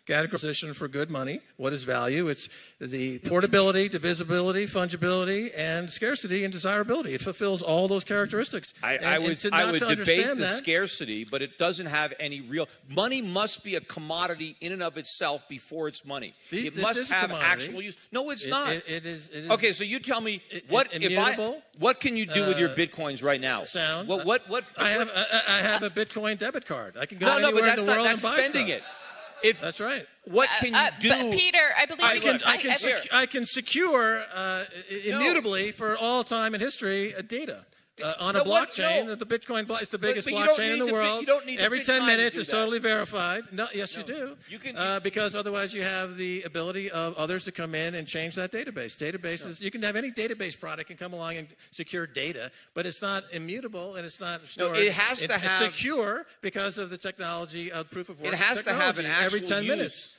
categorization for good money. What is value? It's the portability, divisibility, fungibility, and scarcity and desirability. It fulfills all those characteristics. I would debate the scarcity, but it doesn't have any real money. Must be a commodity in and of itself before it's money. It must have actual use. No, it's not. It is. Okay, so you tell me what can you do with your bitcoins right now? Sound. What? I have a Bitcoin debit card. I can go anywhere in the world and buy spending stuff. it. That's right. What can you do? But Peter, I believe I can secure immutably for all time in history data. On a blockchain, the Bitcoin is the biggest blockchain in the world. Every 10 minutes, it's totally verified. Yes, you do. Because otherwise, you have the ability of others to come in and change that database. Databases, you can have any database product and come along and secure data, but it's not immutable and it's not stored. No, it has to have secure because of the technology of proof of work. It has to have an actual every 10 minutes.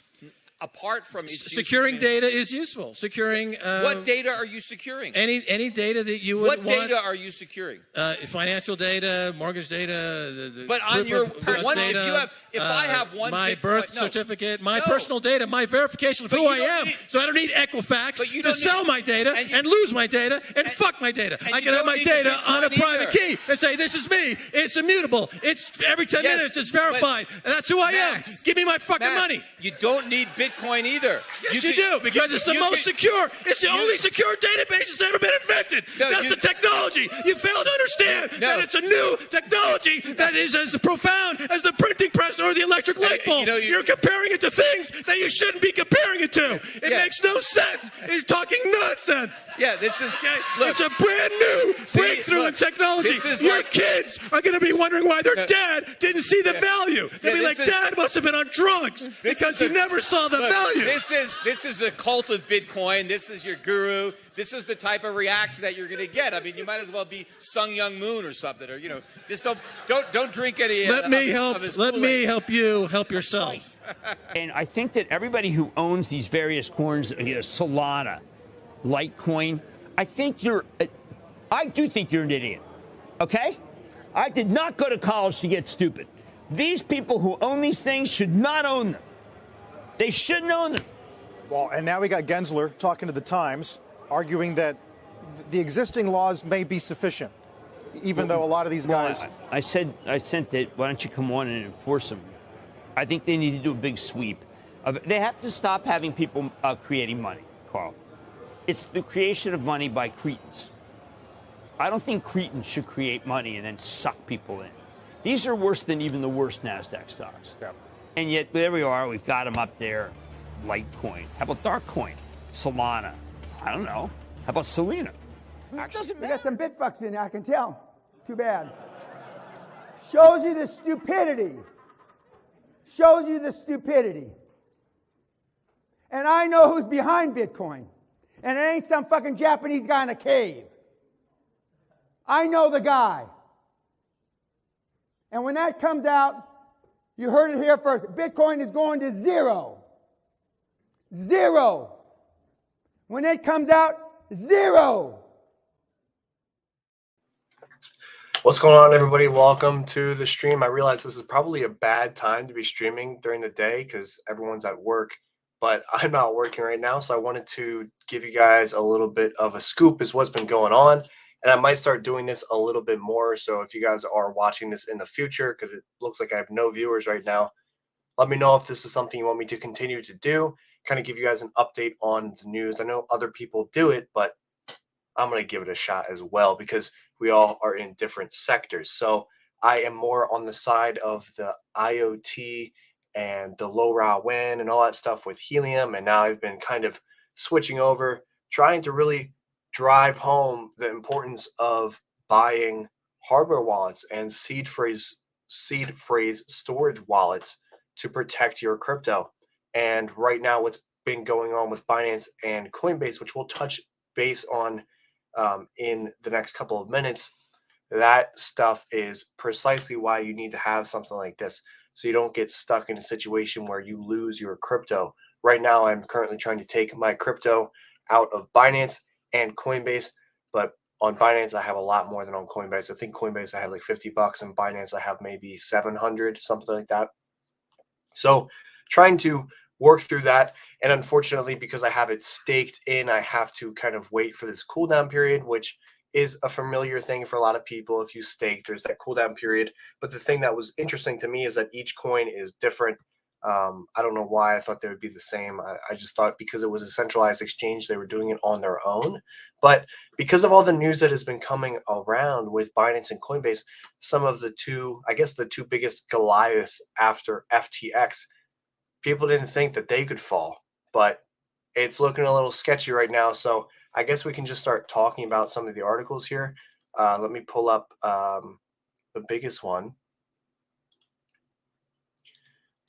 Apart from securing data is useful. Securing what data are you securing? Any data that you would want. What data are you securing? Financial data, mortgage data. But on your personal data, if I have one my birth certificate, my personal data, my verification of who I am. So I don't need Equifax to sell my data and lose my data and fuck my data. I can have my data on a private key and say this is me. It's immutable. It's every 10 minutes. It's verified. And that's who I am. Give me my fucking money. You don't need Bitcoin either. Yes, you do, because it's the most secure. It's the only secure database that's ever been invented. That's the technology. You fail to understand that it's a new technology that is as profound as the printing press or the electric light bulb. You're comparing it to things that you shouldn't be comparing it to. It makes no sense. You're talking nonsense. Yeah, this is... Look, it's a brand new breakthrough in technology. Your kids are going to be wondering why their dad didn't see the value. They'll be like, Dad must have been on drugs because he never saw the value. This is a cult of Bitcoin. This is your guru. This is the type of reaction that you're going to get. I mean, you might as well be Sung Young Moon or something, or just don't drink any. Let me help you help yourself. And I think that everybody who owns these various coins, Solana, Litecoin, I do think you're an idiot. Okay? I did not go to college to get stupid. These people who own these things should not own them. They shouldn't own them. Well, and now we got Gensler talking to the Times, arguing that the existing laws may be sufficient, even though a lot of these guys... I sent it, why don't you come on and enforce them? I think they need to do a big sweep. They have to stop having people creating money, Carl. It's the creation of money by cretins. I don't think cretins should create money and then suck people in. These are worse than even the worst NASDAQ stocks. Yeah. And yet, there we are. We've got them up there. Litecoin. How about Darkcoin? Solana. I don't know. How about Selena? It doesn't matter. We got some bitfucks in there, I can tell. Too bad. Shows you the stupidity. Shows you the stupidity. And I know who's behind Bitcoin. And it ain't some fucking Japanese guy in a cave. I know the guy. And when that comes out, you heard it here first. Bitcoin is going to zero. Zero. When it comes out, zero. What's going on, everybody? Welcome to the stream. I realize this is probably a bad time to be streaming during the day because everyone's at work, but I'm not working right now, so I wanted to give you guys a little bit of a scoop as what's been going on. And I might start doing this a little bit more. So if you guys are watching this in the future, because it looks like I have no viewers right now, let me know if this is something you want me to continue to do, kind of give you guys an update on the news. I know other people do it, but I'm going to give it a shot as well because we all are in different sectors. So I am more on the side of the IoT and the LoRaWAN and all that stuff with Helium. And now I've been kind of switching over, trying to really drive home the importance of buying hardware wallets and seed phrase storage wallets to protect your crypto. And right now, what's been going on with Binance and Coinbase, which we'll touch base on in the next couple of minutes, that stuff is precisely why you need to have something like this, so you don't get stuck in a situation where you lose your crypto. Right now, I'm currently trying to take my crypto out of Binance and Coinbase, but on Binance I have a lot more than on Coinbase. I think Coinbase I have like $50, and Binance I have maybe 700, something like that. So trying to work through that. And unfortunately, because I have it staked in, I have to kind of wait for this cooldown period, which is a familiar thing for a lot of people. If you stake, there's that cooldown period. But the thing that was interesting to me is that each coin is different. I don't know why I thought they would be the same. I just thought because it was a centralized exchange, they were doing it on their own. But because of all the news that has been coming around with Binance and Coinbase, some of the two, I guess the two biggest Goliaths after FTX, people didn't think that they could fall. But it's looking a little sketchy right now. So I guess we can just start talking about some of the articles here. Let me pull up the biggest one,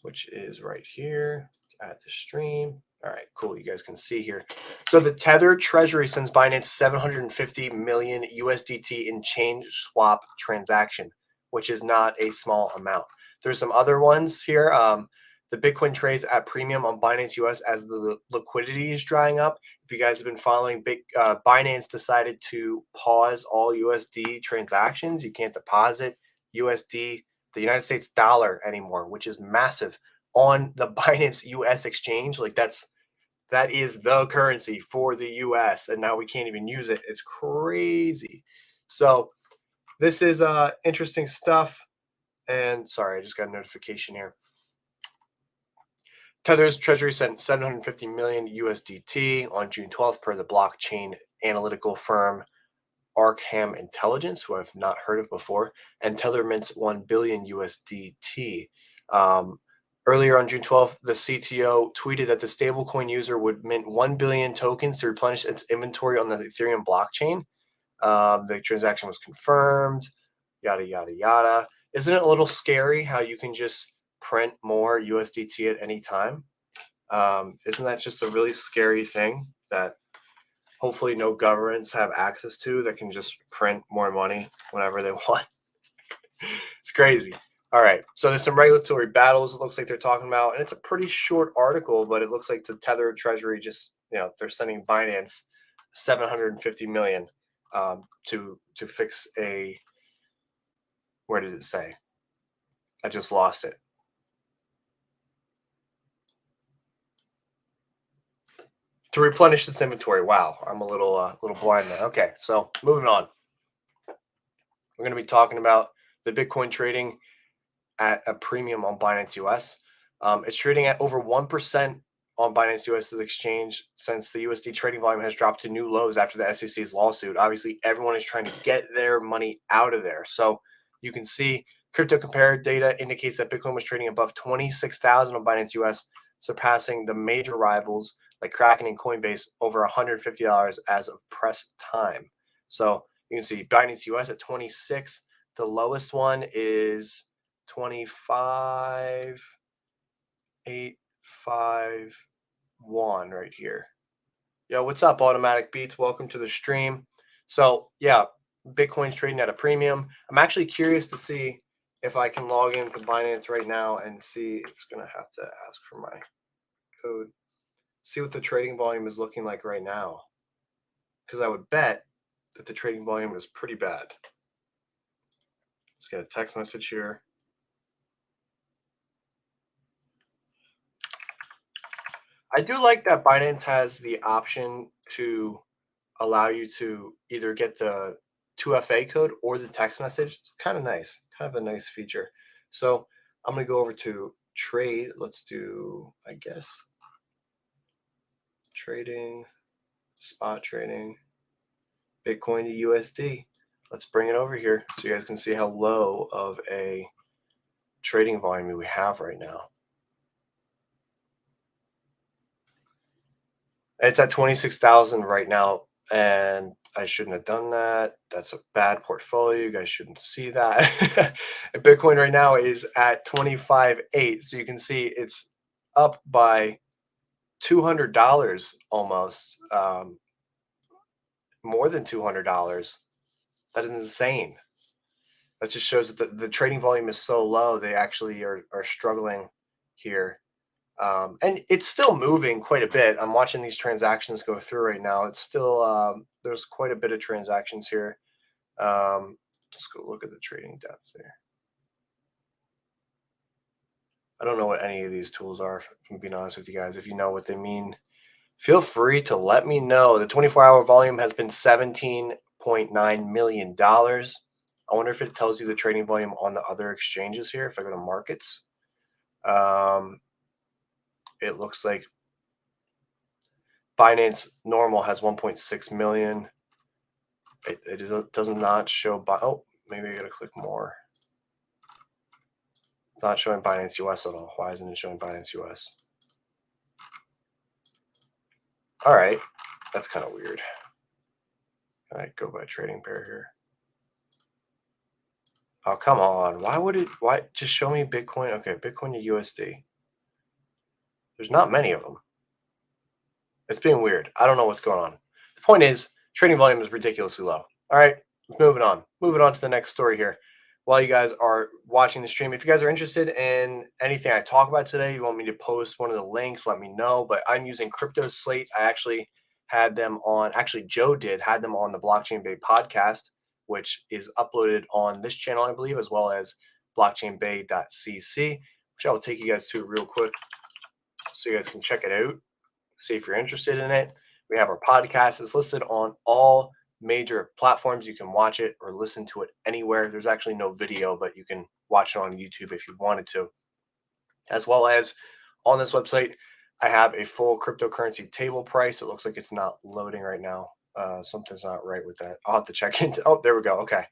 which is right here. Let's add the stream. All right, cool. You guys can see here. So the Tether Treasury sends Binance 750 million USDT in chain swap transaction, which is not a small amount. There's some other ones here. The Bitcoin trades at premium on Binance US as the liquidity is drying up. If you guys have been following, Binance decided to pause all USD transactions. You can't deposit USD, the United States dollar, anymore, which is massive on the Binance US exchange. Like that is the currency for the US, and now we can't even use it. It's crazy. So this is interesting stuff. And sorry, I just got a notification here. Tether's treasury sent 750 million USDT on June 12th per the blockchain analytical firm Arkham Intelligence, who I've not heard of before, and Tether mints 1 billion USDT. Earlier on June 12th, the CTO tweeted that the stablecoin user would mint 1 billion tokens to replenish its inventory on the Ethereum blockchain. The transaction was confirmed, yada, yada, yada. Isn't it a little scary how you can just print more USDT at any time? Isn't that just a really scary thing that hopefully no governments have access to, that can just print more money whenever they want? It's crazy. All right, so there's some regulatory battles it looks like they're talking about, and it's a pretty short article, but it looks like the Tether Treasury just, they're sending Binance 750 million to fix a, where did it say? I just lost it. To replenish its inventory. Wow, I'm a little blind there. Okay, so moving on. We're going to be talking about the Bitcoin trading at a premium on Binance US. It's trading at over 1% on Binance US's exchange since the USD trading volume has dropped to new lows after the SEC's lawsuit. Obviously, everyone is trying to get their money out of there. So you can see crypto compare data indicates that Bitcoin was trading above 26,000 on Binance US, surpassing the major rivals like Kraken and Coinbase over $150 as of press time. So you can see Binance US at 26. The lowest one is 25,851 right here. Yo, what's up, Automatic Beats? Welcome to the stream. So yeah, Bitcoin's trading at a premium. I'm actually curious to see if I can log into Binance right now and see. It's gonna have to ask for my code. See what the trading volume is looking like right now, because I would bet that the trading volume is pretty bad. Let's get a text message here. I do like that Binance has the option to allow you to either get the 2FA code or the text message. It's kind of nice, kind of a nice feature. So I'm going to go over to trade. Let's do, I guess, trading, spot trading, Bitcoin to USD. Let's bring it over here so you guys can see how low of a trading volume we have right now. It's at 26,000 right now, and I shouldn't have done that. That's a bad portfolio. You guys shouldn't see that. Bitcoin right now is at 25.8, so you can see it's up by $200 almost, more than $200. That is insane. That just shows that the trading volume is so low. They actually are struggling here. And it's still moving quite a bit. I'm watching these transactions go through right now. It's still, there's quite a bit of transactions here. Let's go look at the trading depth there. I don't know what any of these tools are, if I'm being honest with you guys. If you know what they mean, feel free to let me know. The 24-hour volume has been $17.9 million. I wonder if it tells you the trading volume on the other exchanges here. If I go to markets, it looks like Binance normal has 1.6 million. It does not show. Oh, maybe I got to click more. It's not showing Binance US at all. Why isn't it showing Binance US? All right, that's kind of weird. All right, go by trading pair here. Oh, come on. Why just show me Bitcoin? Okay, Bitcoin to USD. There's not many of them. It's being weird. I don't know what's going on. The point is, trading volume is ridiculously low. All right, moving on. Moving on to the next story here. While you guys are watching the stream, if you guys are interested in anything I talk about today, you want me to post one of the links, let me know. But I'm using Crypto Slate. I actually had them on, Joe had them on the Blockchain Bay podcast, which is uploaded on this channel, I believe, as well as blockchainbay.cc, which I will take you guys to real quick so you guys can check it out, see if you're interested in it. We have our podcast. It's listed on all major platforms. You can watch it or listen to it anywhere. There's actually no video, but you can watch it on YouTube if you wanted to. As well as on this website, I have a full cryptocurrency table price. It looks like it's not loading right now. Something's not right with that. I'll have to check into. Oh, there we go. Okay.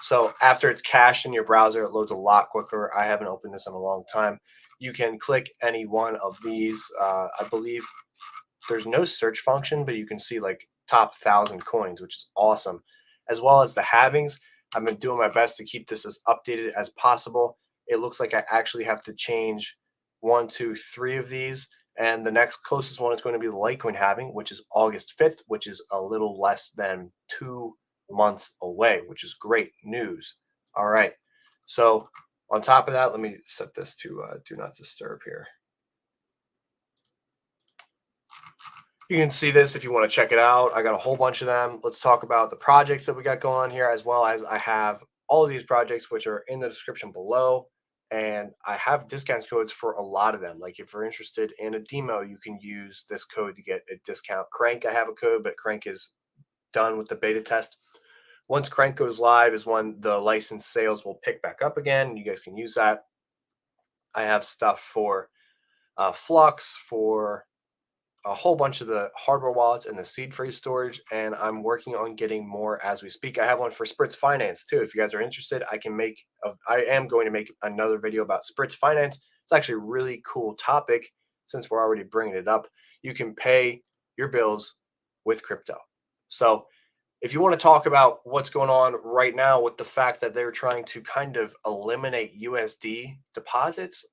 So after it's cached in your browser, it loads a lot quicker. I haven't opened this in a long time. You can click any one of these. I believe there's no search function, but you can see like top 1,000 coins, which is awesome, as well as the halvings. I've been doing my best to keep this as updated as possible. It looks like I actually have to change 1, 2, 3 of these, and the next closest one is going to be the Litecoin halving, which is August 5th, which is a little less than 2 months away, which is great news. All right, so on top of that, let me set this to do not disturb here. You can see this if you want to check it out. I got a whole bunch of them. Let's talk about the projects that we got going on here, as well as I have all of these projects, which are in the description below. And I have discount codes for a lot of them. Like if you're interested in a demo, you can use this code to get a discount. Crank, I have a code, but Crank is done with the beta test. Once Crank goes live is when the license sales will pick back up again. You guys can use that. I have stuff for Flux, for a whole bunch of the hardware wallets and the seed phrase storage, and I'm working on getting more as we speak. I have one for Spritz Finance too. If you guys are interested, I am going to make another video about Spritz Finance. It's actually a really cool topic since we're already bringing it up. You can pay your bills with crypto. So if you want to talk about what's going on right now with the fact that they're trying to kind of eliminate USD deposits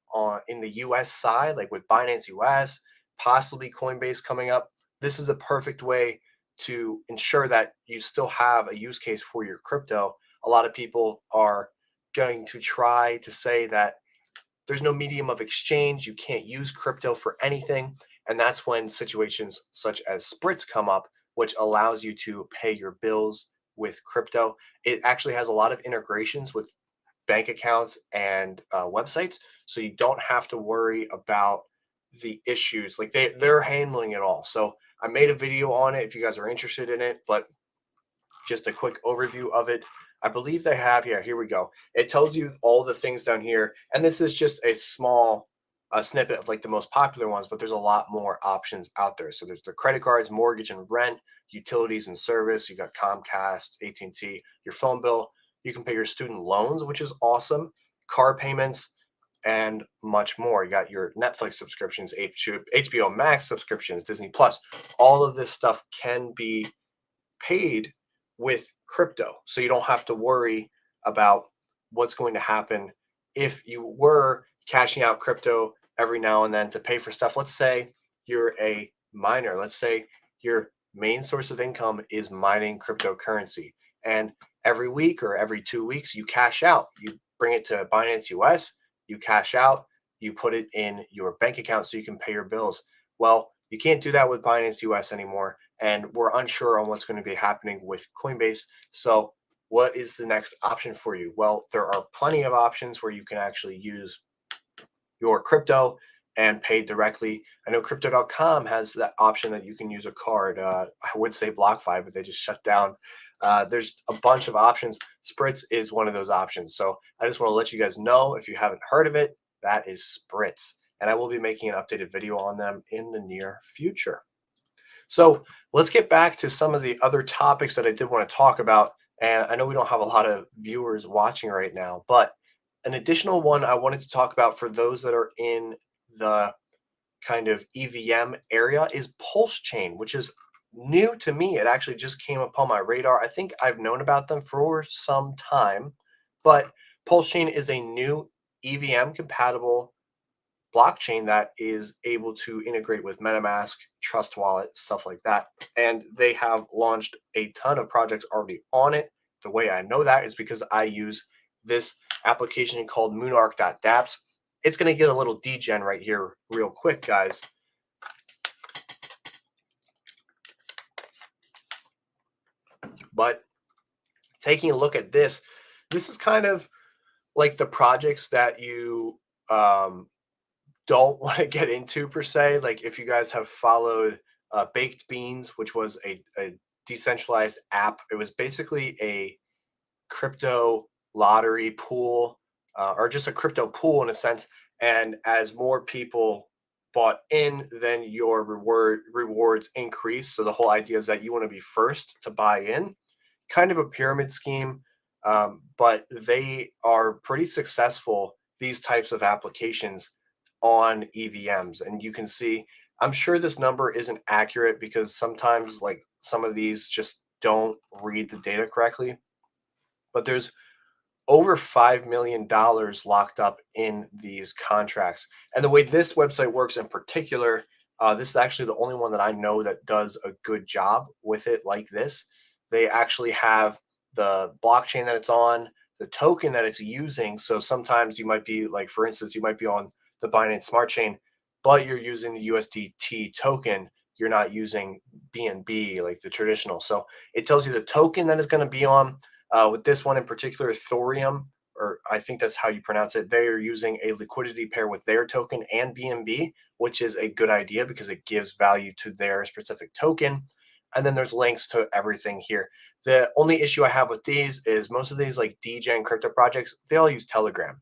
in the US side, like with Binance US, possibly Coinbase coming up, this is a perfect way to ensure that you still have a use case for your crypto. A lot of people are going to try to say that there's no medium of exchange. You can't use crypto for anything. And that's when situations such as Spritz come up, which allows you to pay your bills with crypto. It actually has a lot of integrations with bank accounts and websites. So you don't have to worry about the issues. Like they're handling it all. So I made a video on it if you guys are interested in it, but just a quick overview of it. I believe they have, yeah, here we go. It tells you all the things down here. And this is just a small snippet of like the most popular ones, but there's a lot more options out there. So there's the credit cards, mortgage and rent, utilities and service. You got Comcast, AT&T, your phone bill. You can pay your student loans, which is awesome. Car payments, and much more. You got your Netflix subscriptions, HBO Max subscriptions, Disney Plus. All of this stuff can be paid with crypto. So you don't have to worry about what's going to happen if you were cashing out crypto every now and then to pay for stuff. Let's say you're a miner. Let's say your main source of income is mining cryptocurrency. And every week or every 2 weeks, you cash out. You bring it to Binance US. You cash out, you put it in your bank account so you can pay your bills. Well, you can't do that with Binance US anymore, and we're unsure on what's going to be happening with Coinbase. So what is the next option for you? Well, there are plenty of options where you can actually use your crypto and pay directly. I know crypto.com has that option that you can use a card. I would say BlockFi, but they just shut down. There's a bunch of options. Spritz is one of those options. So I just want to let you guys know, if you haven't heard of it, that is Spritz. And I will be making an updated video on them in the near future. So let's get back to some of the other topics that I did want to talk about. And I know we don't have a lot of viewers watching right now, but an additional one I wanted to talk about for those that are in the kind of EVM area is PulseChain, which is new to me. It actually just came upon my radar. I think I've known about them for some time, but PulseChain is a new EVM compatible blockchain that is able to integrate with MetaMask, Trust Wallet, stuff like that. And they have launched a ton of projects already on it. The way I know that is because I use this application called moonarch.dapps. It's going to get a little degen right here real quick, guys. But taking a look at this is kind of like the projects that you don't want to get into per se. Like if you guys have followed Baked Beans, which was a decentralized app. It was basically a crypto lottery pool, or just a crypto pool in a sense. And as more people bought in, then your rewards increase. So the whole idea is that you want to be first to buy in, kind of a pyramid scheme. But they are pretty successful, these types of applications on EVMs. And you can see, I'm sure this number isn't accurate because sometimes like some of these just don't read the data correctly, but there's over $5 million locked up in these contracts. And the way this website works in particular, this is actually the only one that I know that does a good job with it like this. They actually have the blockchain that it's on, the token that it's using. So sometimes you might be like, for instance, you might be on the Binance Smart Chain, but you're using the USDT token. You're not using BNB like the traditional. So it tells you the token that is going to be on. With this one in particular, Ethereum, or I think that's how you pronounce it, they are using a liquidity pair with their token and BNB, which is a good idea because it gives value to their specific token. And then there's links to everything here. The only issue I have with these is most of these like degen crypto projects, they all use Telegram.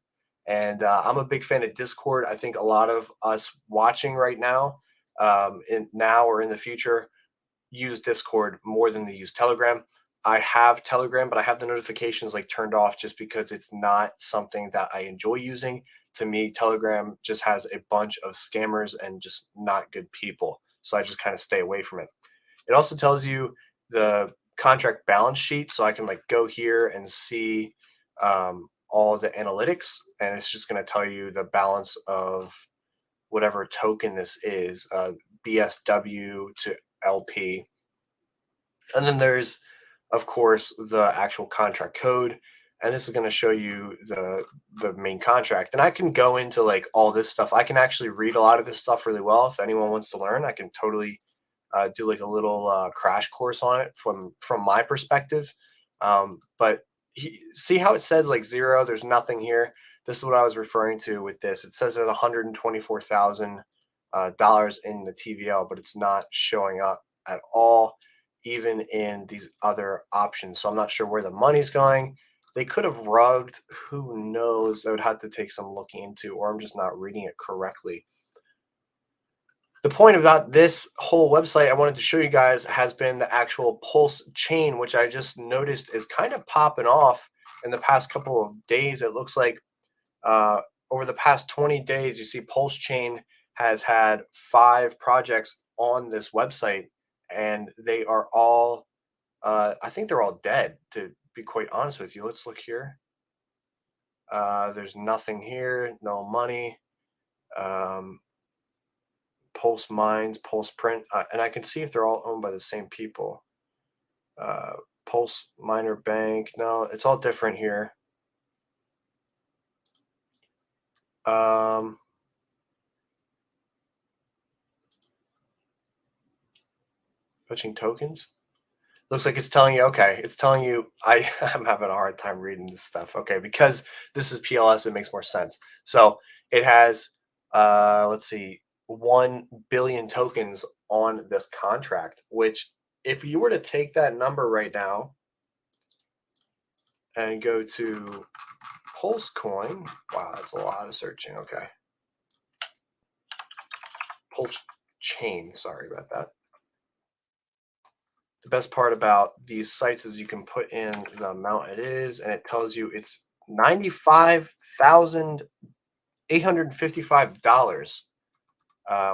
And I'm a big fan of Discord. I think a lot of us watching right now, now or in the future, use Discord more than they use Telegram. I have Telegram, but I have the notifications like turned off just because it's not something that I enjoy using. To me, Telegram just has a bunch of scammers and just not good people. So I just kind of stay away from it. It also tells you the contract balance sheet. So I can like go here and see all the analytics, and it's just going to tell you the balance of whatever token this is, BSW to LP. And then there's, of course, the actual contract code, and this is going to show you the main contract. And I can go into like all this stuff. I can actually read a lot of this stuff really well. If anyone wants to learn, I can totally do like a little crash course on it from my perspective. But see how it says like 0? There's nothing here. This is what I was referring to with this. It says there's $124,000 in the TVL, but it's not showing up at all, even in these other options. So I'm not sure where the money's going. They could have rugged, who knows? I would have to take some looking into, or I'm just not reading it correctly. The point about this whole website I wanted to show you guys has been the actual PulseChain, which I just noticed is kind of popping off in the past couple of days. It looks like over the past 20 days, you see PulseChain has had 5 projects on this website, and they are all, I think they're all dead, to be quite honest with you. Let's look here. There's nothing here, no money. Pulse Mines, Pulse Print, and I can see if they're all owned by the same people. Pulse Miner Bank, no, it's all different here. Fetching tokens. Looks like it's telling you, okay, it's telling you, I'm having a hard time reading this stuff. Okay, because this is PLS, it makes more sense. So it has let's see, 1 billion tokens on this contract, which if you were to take that number right now and go to PulseCoin, wow, that's a lot of searching. Okay. PulseChain, sorry about that. The best part about these sites is you can put in the amount it is, and it tells you it's $95,855,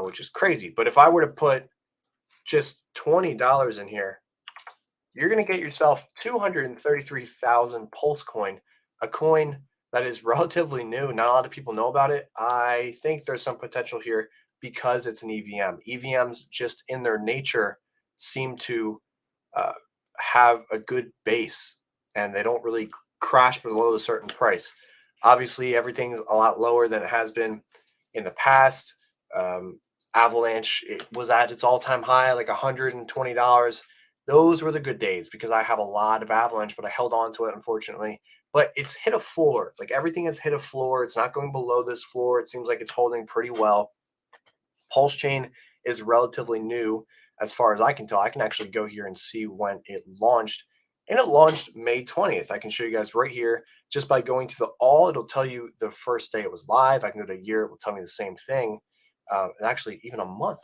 which is crazy. But if I were to put just $20 in here, you're going to get yourself 233,000 Pulse coin, a coin that is relatively new. Not a lot of people know about it. I think there's some potential here because it's an EVM. EVMs just in their nature seem to have a good base, and they don't really crash below a certain price. Obviously, everything's a lot lower than it has been in the past. Avalanche, it was at its all-time high, like $120. Those were the good days because I have a lot of Avalanche, but I held on to it, unfortunately. But it's hit a floor. Like, everything has hit a floor. It's not going below this floor. It seems like it's holding pretty well. PulseChain is relatively new. As far as I can tell, I can actually go here and see when it launched. And it launched May 20th. I can show you guys right here. Just by going to the all, it'll tell you the first day it was live. I can go to a year. It will tell me the same thing. And actually, even a month.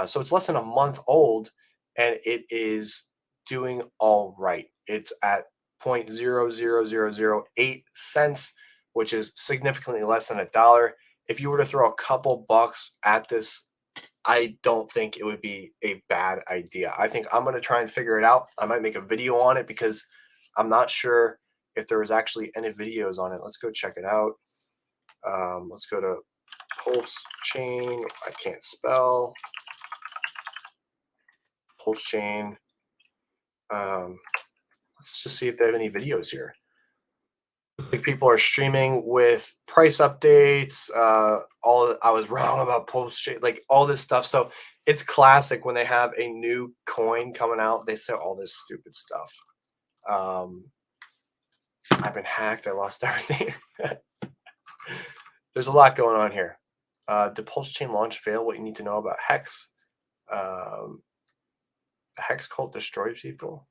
So it's less than a month old, and it is doing all right. It's at 0.00008 cents, which is significantly less than $1. If you were to throw a couple bucks at this, I don't think it would be a bad idea. I think I'm going to try and figure it out. I might make a video on it because I'm not sure if there was actually any videos on it. Let's go check it out. Let's go to PulseChain. I can't spell. PulseChain. Let's just see if they have any videos here. Like, people are streaming with price updates. I was wrong about PulseChain, like all this stuff. So it's classic when they have a new coin coming out, they say all this stupid stuff. I've been hacked. I lost everything. There's a lot going on here. Did PulseChain launch fail? What you need to know about Hex. The Hex cult destroyed people.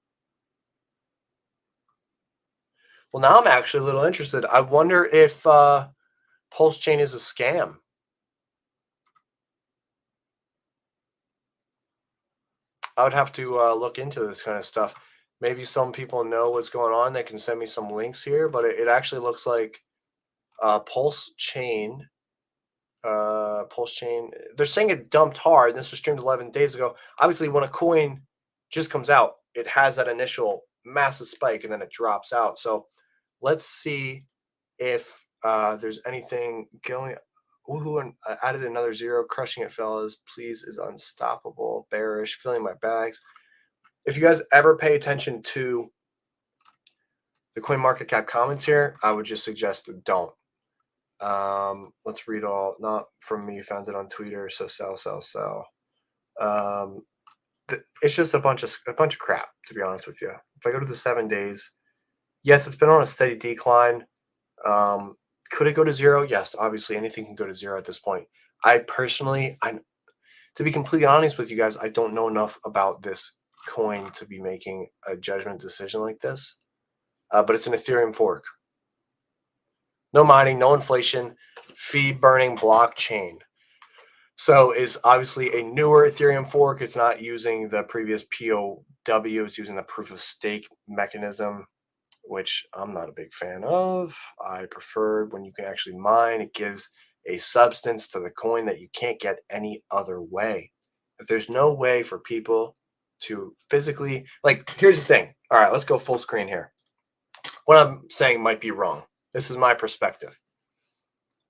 Well, now I'm actually a little interested. I wonder if PulseChain is a scam. I would have to look into this kind of stuff. Maybe some people know what's going on. They can send me some links here, but it actually looks like PulseChain. PulseChain. They're saying it dumped hard. This was streamed 11 days ago. Obviously, when a coin just comes out, it has that initial massive spike, and then it drops out. So let's see if there's anything going. Woohoo, and I added another zero. Crushing it, fellas. Please is unstoppable. Bearish. Filling my bags. If you guys ever pay attention to the CoinMarketCap comments here, I would just suggest don't. Let's read all. Not from me. Found it on Twitter. So sell. It's just a bunch of crap, to be honest with you. If I go to the 7 days, yes, it's been on a steady decline. Could it go to zero? Yes, obviously anything can go to zero at this point. I personally, to be completely honest with you guys, I don't know enough about this coin to be making a judgment decision like this. But it's an Ethereum fork. No mining, no inflation, fee burning blockchain. So it's obviously a newer Ethereum fork. It's not using the previous POW. It's using the proof of stake mechanism, which I'm not a big fan of. I prefer when you can actually mine. It gives a substance to the coin that you can't get any other way. If there's no way for people to physically, like, here's the thing. All right, let's go full screen here. What I'm saying might be wrong. This is my perspective.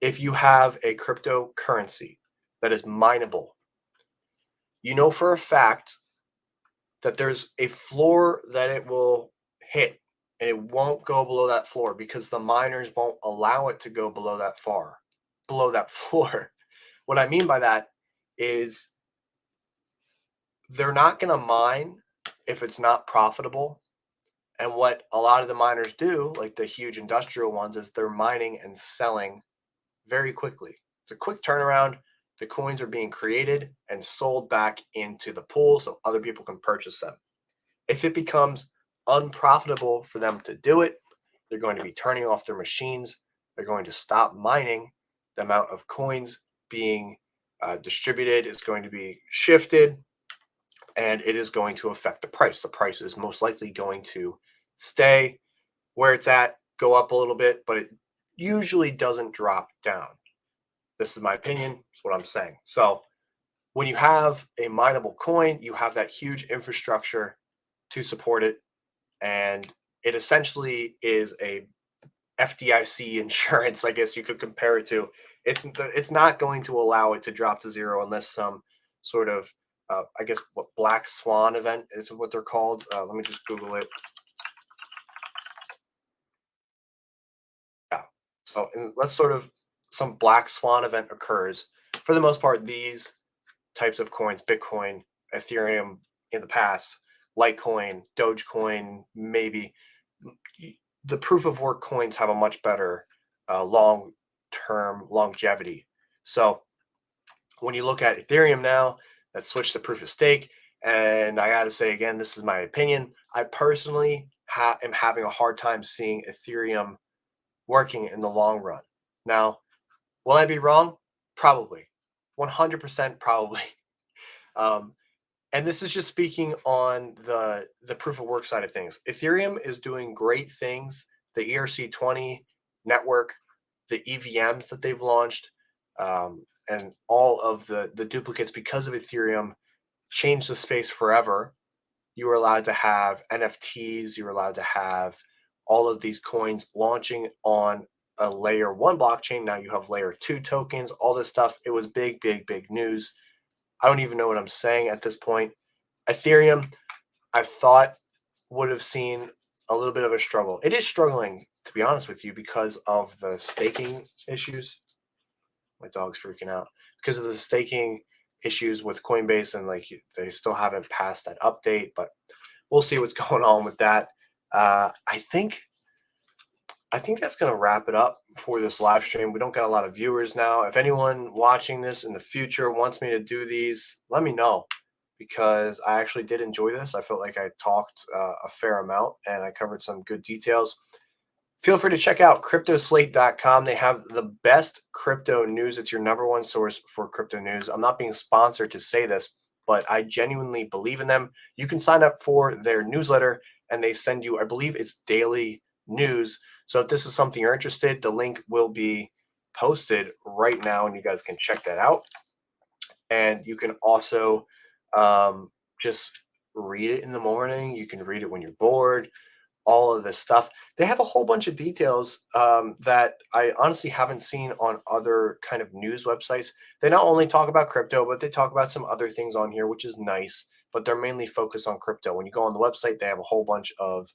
If you have a cryptocurrency that is mineable, you know for a fact that there's a floor that it will hit, and it won't go below that floor because the miners won't allow it to go below that floor. What I mean by that is they're not going to mine if it's not profitable. And what a lot of the miners do, like the huge industrial ones, is they're mining and selling very quickly. It's a quick turnaround. The coins are being created and sold back into the pool so other people can purchase them. If it becomes unprofitable for them to do it, they're going to be turning off their machines. They're going to stop mining. The amount of coins being distributed is going to be shifted, and it is going to affect the price. The price is most likely going to stay where it's at, go up a little bit, but it usually doesn't drop down. This is my opinion. It's what I'm saying. So when you have a mineable coin, you have that huge infrastructure to support it, and it essentially is a FDIC insurance, I guess you could compare it to. It's not going to allow it to drop to zero unless some sort of I guess what black swan event is what they're called. Let me just Google it. Yeah. So let's sort of some black swan event occurs. For the most part, these types of coins, Bitcoin, Ethereum in the past, Litecoin, Dogecoin, maybe, the proof of work coins have a much better long-term longevity. So when you look at Ethereum now, that's switched to proof of stake. And I got to say, again, this is my opinion. I personally am having a hard time seeing Ethereum working in the long run. Now, will I be wrong? Probably. 100% probably. And this is just speaking on the proof of work side of things. Ethereum is doing great things. The ERC20 network, the EVMs that they've launched, and all of the duplicates because of Ethereum changed the space forever. You were allowed to have NFTs. You were allowed to have all of these coins launching on a layer 1 blockchain. Now you have layer 2 tokens, all this stuff. It was big, big, big news. I don't even know what I'm saying at this point. Ethereum, I thought, would have seen a little bit of a struggle. It is struggling, to be honest with you, because of the staking issues. My dog's freaking out. Because of the staking issues with Coinbase, and like they still haven't passed that update, but we'll see what's going on with that. I think that's going to wrap it up for this live stream. We don't got a lot of viewers now. If anyone watching this in the future wants me to do these, let me know, because I actually did enjoy this. I felt like I talked a fair amount and I covered some good details. Feel free to check out cryptoslate.com. They have the best crypto news. It's your number one source for crypto news. I'm not being sponsored to say this, but I genuinely believe in them. You can sign up for their newsletter and they send you, I believe it's daily news. So if this is something you're interested, the link will be posted right now and you guys can check that out. And you can also just read it in the morning. You can read it when you're bored, all of this stuff. They have a whole bunch of details that I honestly haven't seen on other kind of news websites. They not only talk about crypto, but they talk about some other things on here, which is nice, but they're mainly focused on crypto. When you go on the website, they have a whole bunch of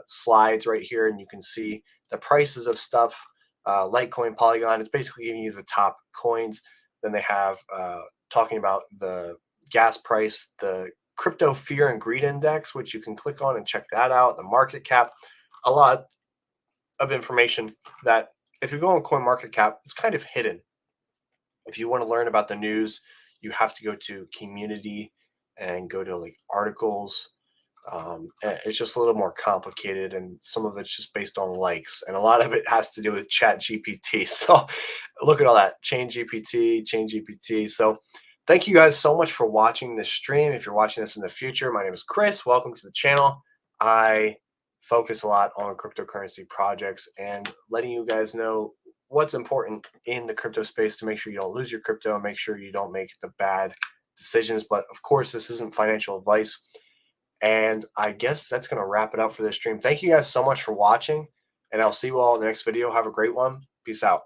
slides right here, and you can see the prices of stuff. Litecoin, Polygon, it's basically giving you the top coins. Then they have talking about the gas price, the crypto fear and greed index, which you can click on and check that out, the market cap, a lot of information that if you go on CoinMarketCap, it's kind of hidden. If you want to learn about the news, you have to go to community and go to like articles. It's just a little more complicated, and some of it's just based on likes, and a lot of it has to do with ChatGPT. So look at all that, Chain GPT. So thank you guys so much for watching this stream. If you're watching this in the future, my name is Chris. Welcome to the channel. I focus a lot on cryptocurrency projects and letting you guys know what's important in the crypto space to make sure you don't lose your crypto and make sure you don't make the bad decisions. But of course, this isn't financial advice. And I guess that's going to wrap it up for this stream. Thank you guys so much for watching, and I'll see you all in the next video. Have a great one. Peace out.